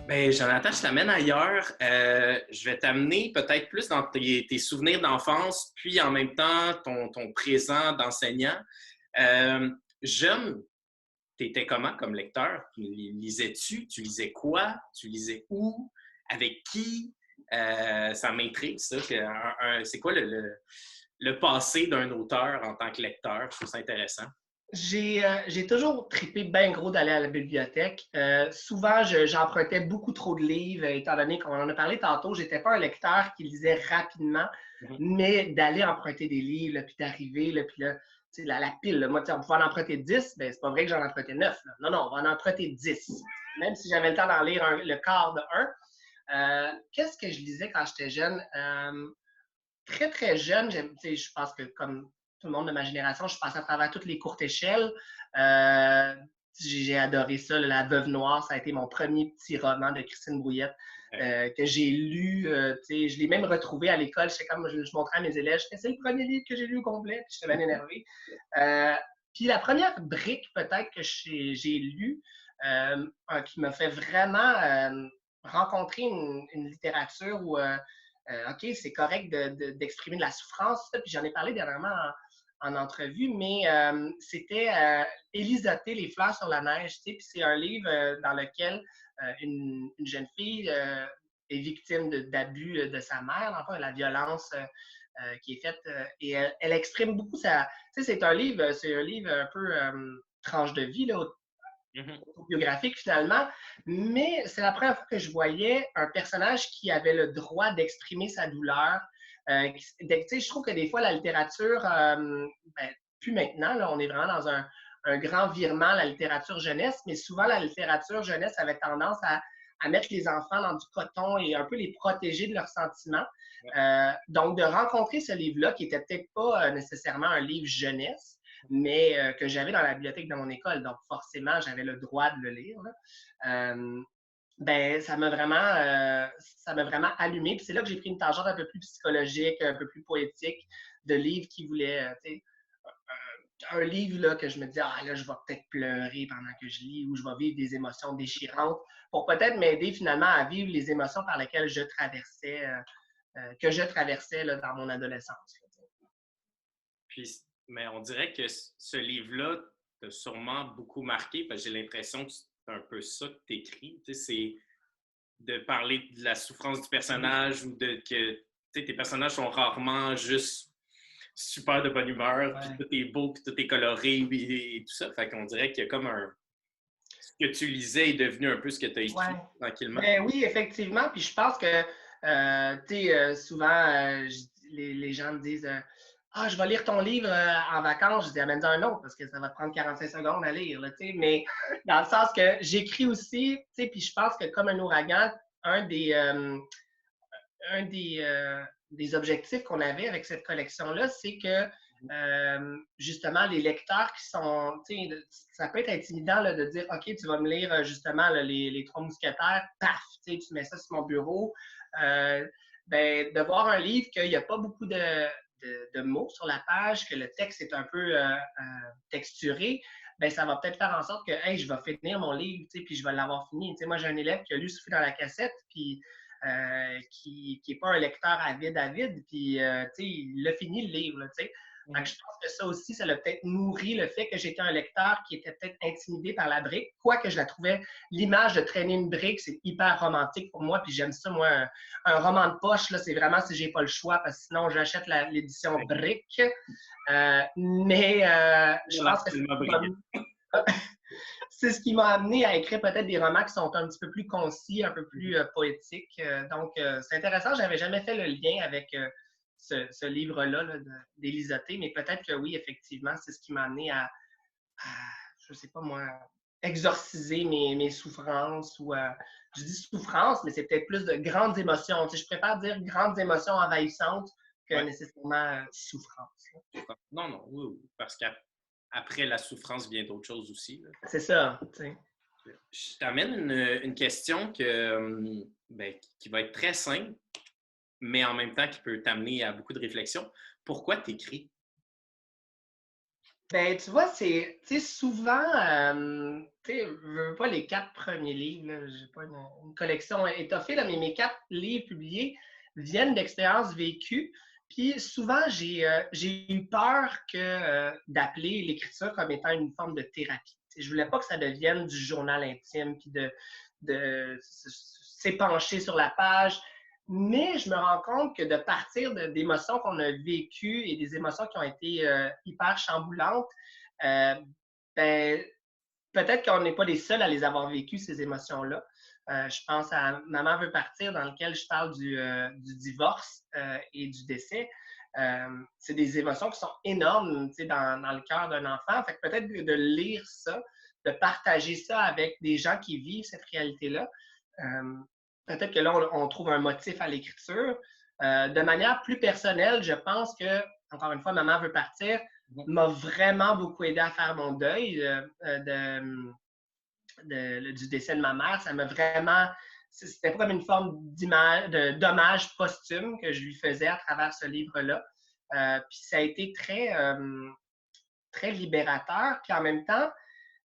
Ben, Jonathan, je t'amène ailleurs. Je vais t'amener peut-être plus dans tes souvenirs d'enfance, puis en même temps ton présent d'enseignant. Euh, Jeune, tu étais comment comme lecteur? Lisais-tu? Tu lisais quoi? Tu lisais où? Avec qui? Ça m'intrigue, ça. C'est quoi le passé d'un auteur en tant que lecteur? Je trouve ça intéressant. J'ai toujours trippé bien gros d'aller à la bibliothèque. Souvent, j'empruntais beaucoup trop de livres, étant donné qu'on en a parlé tantôt, j'étais pas un lecteur qui lisait rapidement, Mhm. mais d'aller emprunter des livres, là, puis d'arriver, là, puis là, la pile, là, moi, on pouvait en emprunter 10, ben, c'est pas vrai que j'en empruntais 9. Là. Non, non, on va en emprunter 10. Même si j'avais le temps d'en lire le quart de un. Qu'est-ce que je lisais quand j'étais jeune? Très, très jeune, je pense que comme tout le monde de ma génération, je passe à travers toutes les courtes échelles. Euh, j'ai adoré ça. La Veuve Noire, ça a été mon premier petit roman de Christine Brouillette que j'ai lu. Je l'ai même retrouvé à l'école. Comme je montrais à mes élèves, c'est le premier livre que j'ai lu au complet. J'étais bien énervé. Euh, Puis la première brique peut-être que j'ai lue, qui m'a fait vraiment rencontrer une littérature où OK, c'est correct d'exprimer de la souffrance. Puis j'en ai parlé dernièrement en entrevue, mais c'était Élisothée, Les fleurs sur la neige. Puis c'est un livre dans lequel une jeune fille est victime d'abus de sa mère, enfin, de la violence qui est faite. Et elle exprime beaucoup sa. C'est un livre un peu tranche de vie, là, Mhm. autobiographique finalement, mais c'est la première fois que je voyais un personnage qui avait le droit d'exprimer sa douleur. Je trouve que des fois, la littérature, ben, plus maintenant, là, on est vraiment dans un grand virement, la littérature jeunesse, mais souvent, la littérature jeunesse avait tendance à mettre les enfants dans du coton et un peu les protéger de leurs sentiments. Donc, de rencontrer ce livre-là, qui n'était peut-être pas nécessairement un livre jeunesse, mais que j'avais dans la bibliothèque de mon école. Donc, forcément, j'avais le droit de le lire. Ben, ça m'a vraiment allumé. Puis c'est là que j'ai pris une tangente un peu plus psychologique, un peu plus poétique, de livres qui voulaient, un livre là, que je me dis, ah là, je vais peut-être pleurer pendant que je lis ou je vais vivre des émotions déchirantes pour peut-être m'aider finalement à vivre les émotions par lesquelles que je traversais là, dans mon adolescence. Là. Puis, mais on dirait que ce livre-là t'a sûrement beaucoup marqué, parce que j'ai l'impression que c'est un peu ça que tu écris. C'est de parler de la souffrance du personnage ou de que tes personnages sont rarement juste super de bonne humeur, puis Ouais. tout est beau, puis tout est coloré et tout ça. Fait qu'on dirait qu'il y a comme un. Ce que tu lisais est devenu un peu ce que tu as écrit Ouais. tranquillement. Ben oui, effectivement. Puis je pense que, souvent, les gens me disent ah, je vais lire ton livre en vacances. Je dis amène un autre parce que ça va te prendre 45 secondes à lire. Là, mais dans le sens que j'écris aussi, puis je pense que comme un ouragan, un des, euh, des objectifs qu'on avait avec cette collection-là, c'est que justement, les lecteurs qui sont, ça peut être intimidant là, de dire, OK, tu vas me lire justement là, les Trois Mousquetaires, paf, tu mets ça sur mon bureau. Ben, de voir un livre qu'il n'y a pas beaucoup de mots sur la page, que le texte est un peu texturé, ben, ça va peut-être faire en sorte que hey, je vais finir mon livre, puis je vais l'avoir fini. Moi, j'ai un élève qui a lu Souffler dans la cassette, puis qui n'est pas un lecteur avide, puis il a fini le livre. Là, fait que je pense que ça aussi, ça l'a peut-être nourri le fait que j'étais un lecteur qui était peut-être intimidé par la brique, quoique je la trouvais, l'image de traîner une brique, c'est hyper romantique pour moi, puis j'aime ça, moi, un roman de poche, là, c'est vraiment si j'ai pas le choix, parce que sinon j'achète l'édition brique. Mais je pense que c'est ce qui m'a amené à écrire peut-être des romans qui sont un petit peu plus concis, un peu plus poétiques. Donc, c'est intéressant. Je n'avais jamais fait le lien avec ce livre-là là, d'Élisothée, mais peut-être que oui, effectivement, c'est ce qui m'a amené à je ne sais pas moi, exorciser mes souffrances ou je dis souffrance, mais c'est peut-être plus de grandes émotions. Je préfère dire grandes émotions envahissantes que Ouais. nécessairement souffrance. Là. Non, non, oui, oui, parce qu'après la souffrance vient d'autres choses aussi. Là. C'est ça. T'sais. Je t'amène une question qui va être très simple, mais en même temps qui peut t'amener à beaucoup de réflexion. Pourquoi t'écris? Ben, tu vois, tu sais, souvent, tu sais, je veux pas les 4 premiers livres, là, j'ai pas une collection étoffée, là, mais mes 4 livres publiés viennent d'expériences vécues. Puis souvent, j'ai eu peur d'appeler l'écriture comme étant une forme de thérapie. Tu sais, je voulais pas que ça devienne du journal intime, puis de s'épancher sur la page. Mais je me rends compte que de partir d'émotions qu'on a vécues et des émotions qui ont été hyper chamboulantes, euh, ben, peut-être qu'on n'est pas les seuls à les avoir vécues, ces émotions-là. Je pense à Maman veut partir, dans lequel je parle du divorce et du décès. C'est des émotions qui sont énormes dans le cœur d'un enfant. Fait que peut-être de lire ça, de partager ça avec des gens qui vivent cette réalité-là, euh, peut-être que là, on trouve un motif à l'écriture. De manière plus personnelle, je pense que, encore une fois, Maman veut partir m'a vraiment beaucoup aidé à faire mon deuil du décès de ma mère. Ça m'a vraiment. C'était pas comme une forme d'hommage posthume que je lui faisais à travers ce livre-là. Puis ça a été très libérateur. Puis en même temps,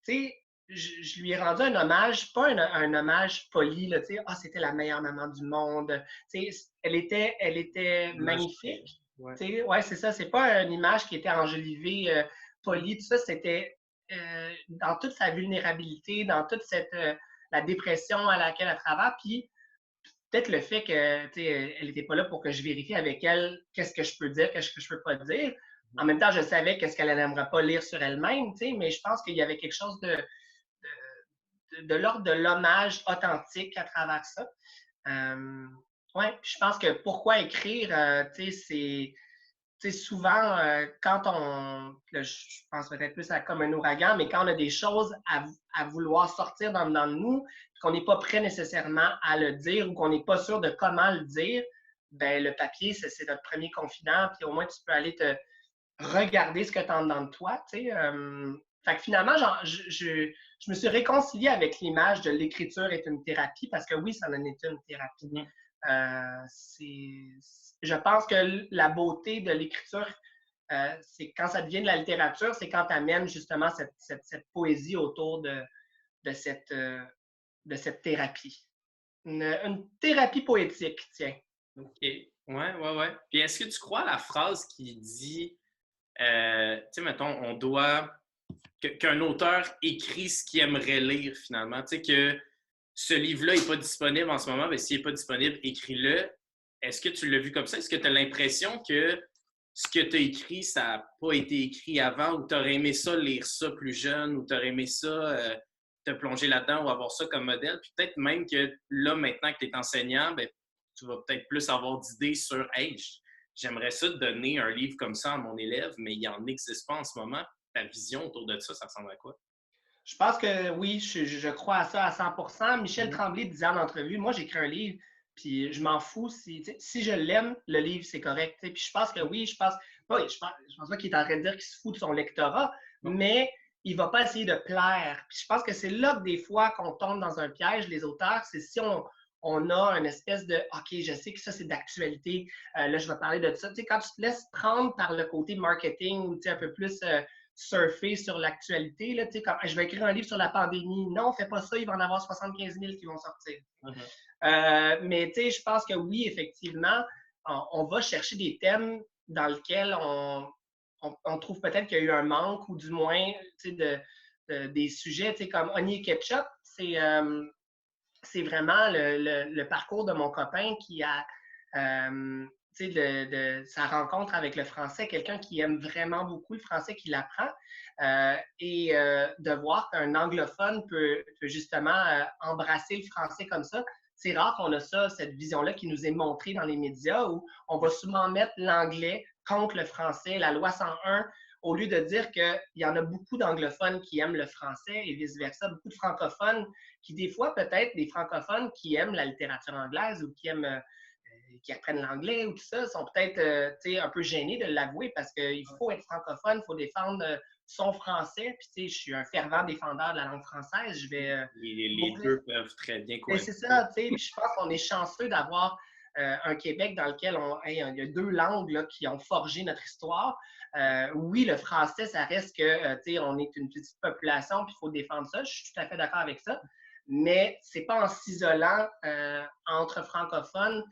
tu sais, je lui ai rendu un hommage, pas un hommage poli, là, tu sais, ah, c'était la meilleure maman du monde. Tu sais, elle était magnifique. Ouais. Tu sais, ouais, c'est ça, c'est pas une image qui était enjolivée, polie, tout ça, c'était dans toute sa vulnérabilité, dans toute la dépression à laquelle elle travaille, puis peut-être le fait que, tu sais, elle n'était pas là pour que je vérifie avec elle qu'est-ce que je peux dire, qu'est-ce que je peux pas dire. En même temps, je savais qu'est-ce qu'elle n'aimerait pas lire sur elle-même, tu sais, mais je pense qu'il y avait quelque chose de l'ordre de l'hommage authentique à travers ça. Ouais, je pense que pourquoi écrire, tu sais, c'est souvent quand là, je pense peut-être plus à comme un ouragan, mais quand on a des choses à vouloir sortir dans nous, qu'on n'est pas prêt nécessairement à le dire ou qu'on n'est pas sûr de comment le dire, ben le papier, c'est notre premier confident, puis au moins tu peux aller te regarder ce que tu as dedans de toi, tu sais. Fait que finalement, genre, je me suis réconciliée avec l'image de l'écriture est une thérapie parce que oui, ça en est une thérapie. Je pense que la beauté de l'écriture, c'est quand ça devient de la littérature, c'est quand tu amènes justement cette poésie autour de cette thérapie. Une thérapie poétique, tiens. OK. Ouais, ouais, ouais. Puis est-ce que tu crois à la phrase qui dit, tu sais, mettons, qu'un auteur écrit ce qu'il aimerait lire finalement, tu sais, que ce livre-là n'est pas disponible en ce moment, mais s'il n'est pas disponible, écris-le. Est-ce que tu l'as vu comme ça? Est-ce que tu as l'impression que ce que tu as écrit, ça n'a pas été écrit avant ou tu aurais aimé ça, lire ça plus jeune ou tu aurais aimé ça, te plonger là-dedans ou avoir ça comme modèle? Puis peut-être même que là, maintenant que tu es enseignant, ben, tu vas peut-être plus avoir d'idées sur hey, j'aimerais ça donner un livre comme ça à mon élève, mais il n'en existe pas en ce moment. Ta vision autour de ça, ça ressemble à quoi? Je pense que oui, je crois à ça à 100%. Michel Tremblay disait en entrevue, moi j'écris un livre, puis je m'en fous. Si je l'aime, le livre, c'est correct. Puis je pense que oui, je pense pas qu'il est en train de dire qu'il se fout de son lectorat, mais il ne va pas essayer de plaire. Puis je pense que c'est là que des fois qu'on tombe dans un piège, les auteurs, c'est si on a une espèce de OK, je sais que ça, c'est d'actualité. Là, je vais parler de ça. Tu sais, quand tu te laisses prendre par le côté marketing ou un peu plus surfer sur l'actualité, là, comme je vais écrire un livre sur la pandémie. Non, fais pas ça, il va en avoir 75 000 qui vont sortir. Mais je pense que oui, effectivement, on va chercher des thèmes dans lesquels on trouve peut-être qu'il y a eu un manque ou du moins des sujets comme Honey Ketchup, c'est vraiment le parcours de mon copain qui a de sa rencontre avec le français, quelqu'un qui aime vraiment beaucoup le français, qui l'apprend, et de voir qu'un anglophone peut justement embrasser le français comme ça. C'est rare qu'on a ça, cette vision-là qui nous est montrée dans les médias où on va souvent mettre l'anglais contre le français, la loi 101, au lieu de dire qu'il y en a beaucoup d'anglophones qui aiment le français et vice-versa, beaucoup de francophones qui, des fois, peut-être des francophones qui aiment la littérature anglaise ou qui apprennent l'anglais ou tout ça, sont peut-être un peu gênés de l'avouer parce qu'il faut être francophone, il faut défendre son français. Puis, je suis un fervent défendeur de la langue française. Je vais. Les deux peuvent très bien Mais coexister. c'est ça, tu sais. Je pense qu'on est chanceux d'avoir un Québec dans lequel il y a deux langues là, qui ont forgé notre histoire. Oui, le français, ça reste que, on est une petite population, puis il faut défendre ça. Je suis tout à fait d'accord avec ça. Mais c'est pas en s'isolant entre francophones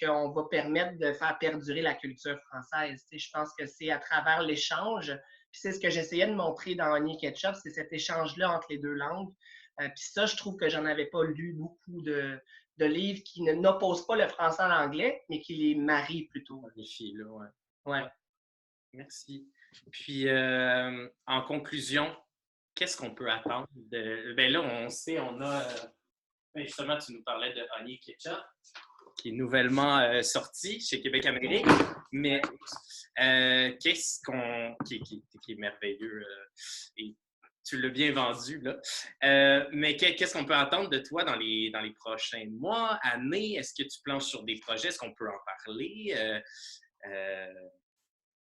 qu'on va permettre de faire perdurer la culture française. Je pense que c'est à travers l'échange. Puis c'est ce que j'essayais de montrer dans Honey Ketchup, c'est cet échange-là entre les deux langues. Puis ça, je trouve que j'en avais pas lu beaucoup de livres qui n'opposent pas le français à l'anglais, mais qui les marient plutôt. Les filles, là, ouais. Ouais. Merci. Puis, en conclusion, qu'est-ce qu'on peut attendre de... Ben là, on sait, on a... justement, tu nous parlais de Honey Ketchup, qui est nouvellement sorti chez Québec Amérique, mais qu'est-ce qu'on... qui est merveilleux, et tu l'as bien vendu, là. Mais qu'est-ce qu'on peut attendre de toi dans les prochains mois, années? Est-ce que tu planches sur des projets? Est-ce qu'on peut en parler?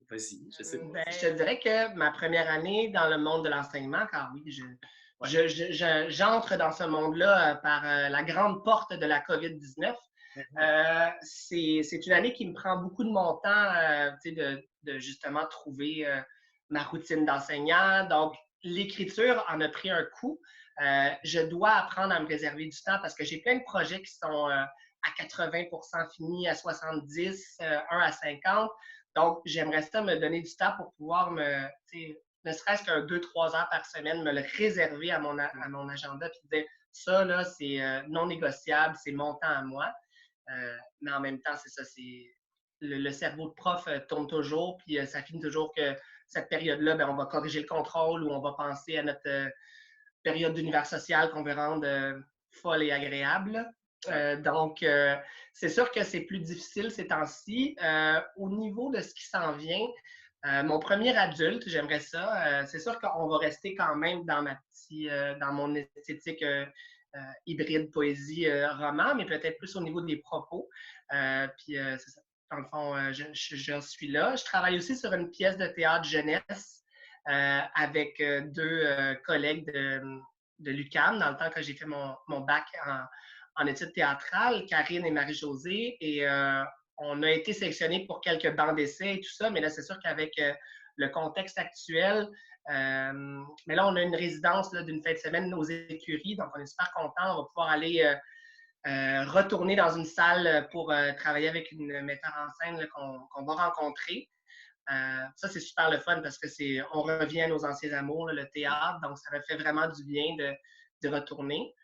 Vas-y, je sais pas. Je te dirais que ma première année dans le monde de l'enseignement, car oui, j'entre dans ce monde-là par la grande porte de la COVID-19. C'est une année qui me prend beaucoup de mon temps de justement trouver ma routine d'enseignant. Donc, l'écriture en a pris un coup. Je dois apprendre à me réserver du temps parce que j'ai plein de projets qui sont à 80% finis, à 70%, 1 à 50%. Donc, j'aimerais ça me donner du temps pour pouvoir ne serait-ce qu'un 2-3 heures par semaine, me le réserver à mon agenda puis dire ça, là, c'est non négociable, c'est mon temps à moi. Mais en même temps, c'est ça, c'est le cerveau de prof tourne toujours, puis ça finit toujours que cette période-là, ben, on va corriger le contrôle ou on va penser à notre période d'univers social qu'on veut rendre folle et agréable. Donc, c'est sûr que c'est plus difficile ces temps-ci. Au niveau de ce qui s'en vient, mon premier adulte, j'aimerais ça. C'est sûr qu'on va rester quand même dans mon esthétique hybride poésie roman, mais peut-être plus au niveau des propos. Puis, c'est ça. Dans le fond, je suis là. Je travaille aussi sur une pièce de théâtre jeunesse avec deux collègues de l'UQAM dans le temps que j'ai fait mon bac en études théâtrales, Karine et Marie-Josée. Et on a été sélectionnés pour quelques bancs d'essai et tout ça, mais là, c'est sûr qu'avec le contexte actuel, mais là, on a une résidence d'une fin de semaine aux écuries, donc on est super contents. On va pouvoir aller retourner dans une salle pour travailler avec une metteur en scène qu'on va rencontrer. Ça, c'est super le fun parce que on revient à nos anciens amours, le théâtre, donc ça me fait vraiment du bien de retourner.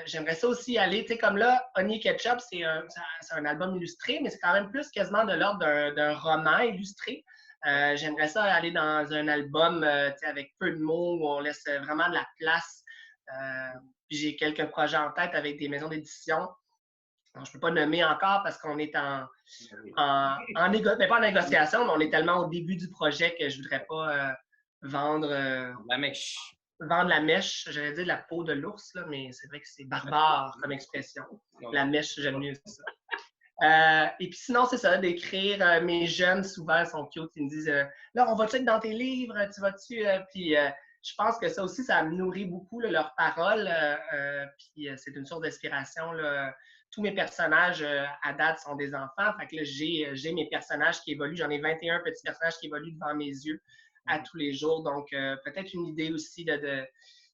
J'aimerais ça aussi aller, tu sais, comme là, Honey Ketchup, c'est un album illustré, mais c'est quand même plus quasiment de l'ordre d'un roman illustré. J'aimerais ça aller dans un album avec peu de mots où on laisse vraiment de la place. Puis j'ai quelques projets en tête avec des maisons d'édition. Je ne peux pas nommer encore parce qu'on est mais pas en négociation, mais on est tellement au début du projet que je ne voudrais pas vendre la mèche. Vendre la mèche, j'allais dire la peau de l'ours, là, mais c'est vrai que c'est barbare comme expression. La mèche, j'aime mieux ça. Et puis sinon, c'est ça, d'écrire. Mes jeunes, souvent, sont cute. Ils me disent là, on va-tu être dans tes livres? Tu vas-tu? Puis je pense que ça aussi, ça me nourrit beaucoup, là, leurs paroles. Puis c'est une source d'inspiration. Tous mes personnages à date sont des enfants. Fait que là, j'ai mes personnages qui évoluent. J'en ai 21 petits personnages qui évoluent devant mes yeux à tous les jours. Donc, peut-être une idée aussi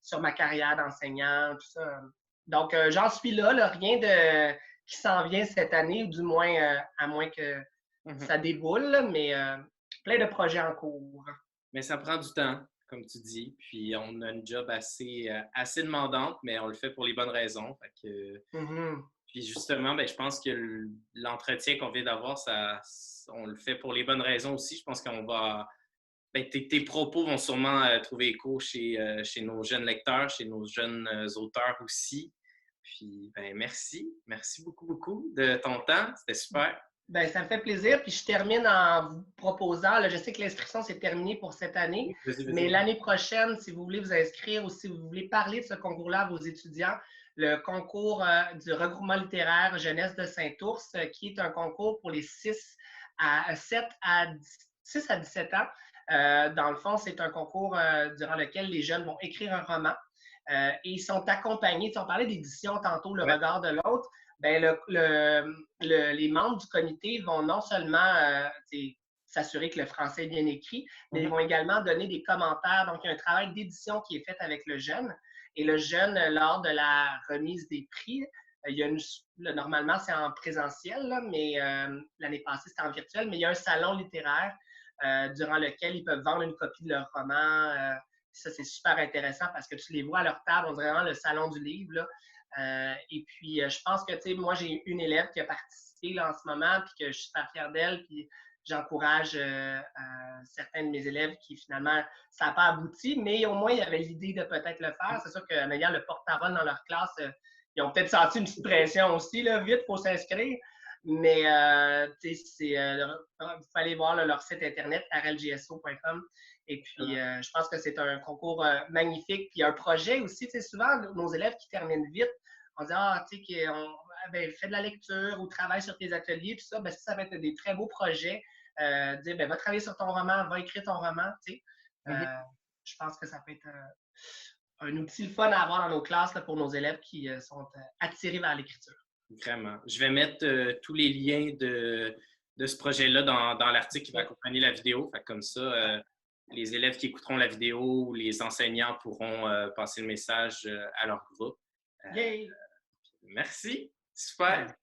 sur ma carrière d'enseignant, tout ça. Donc, j'en suis là, rien qui s'en vient cette année, ou du moins, à moins que ça déboule, mais plein de projets en cours. Mais ça prend du temps, comme tu dis. Puis, on a une job assez demandante, mais on le fait pour les bonnes raisons. Fait que, Puis, justement, ben, je pense que l'entretien qu'on vient d'avoir, on le fait pour les bonnes raisons aussi. Je pense qu'on va... Ben, tes propos vont sûrement trouver écho chez nos jeunes lecteurs, chez nos jeunes auteurs aussi. Puis, ben, merci. Merci beaucoup, beaucoup de ton temps. C'était super. Ben, ça me fait plaisir. Puis je termine en vous proposant, là, je sais que l'inscription c'est terminée pour cette année, mais l'année prochaine, si vous voulez vous inscrire ou si vous voulez parler de ce concours-là à vos étudiants, le concours du regroupement littéraire Jeunesse de Saint-Ours, qui est un concours pour les 6 à 17 ans. Dans le fond, c'est un concours durant lequel les jeunes vont écrire un roman et ils sont accompagnés. On parlait d'édition tantôt, le regard de l'autre. ben les membres du comité vont non seulement s'assurer que le français est bien écrit, mais ils vont également donner des commentaires. Donc, il y a un travail d'édition qui est fait avec le jeune. Et le jeune, lors de la remise des prix, il y a normalement, c'est en présentiel, là, mais l'année passée, c'était en virtuel, mais il y a un salon littéraire durant lequel ils peuvent vendre une copie de leur roman. Ça, c'est super intéressant parce que tu les vois à leur table, on dirait vraiment le salon du livre. Là. Et puis, je pense que, tu sais, moi, j'ai une élève qui a participé là, en ce moment, puis que je suis super fière d'elle, puis j'encourage certains de mes élèves qui, finalement, ça n'a pas abouti, mais au moins, il y avait l'idée de peut-être le faire. C'est sûr qu'en ayant le porte-parole dans leur classe, ils ont peut-être senti une petite pression aussi, là, vite, il faut s'inscrire. Mais, tu sais, vous allez voir là, leur site internet, rlgso.com. Et puis, je pense que c'est un concours magnifique. Puis, un projet aussi, tu sais, souvent, nos élèves qui terminent vite, on dit, ah, tu sais, ben, fais de la lecture ou travaille sur tes ateliers. Puis ça, ben, ça va être des très beaux projets. Dire, ben, va travailler sur ton roman, va écrire ton roman, tu sais. Je pense que ça peut être un outil le fun à avoir dans nos classes là, pour nos élèves qui sont attirés vers l'écriture. Vraiment. Je vais mettre tous les liens de ce projet-là dans l'article qui va accompagner la vidéo. Fait que comme ça, les élèves qui écouteront la vidéo ou les enseignants pourront passer le message à leur groupe. Yay! Merci. Super.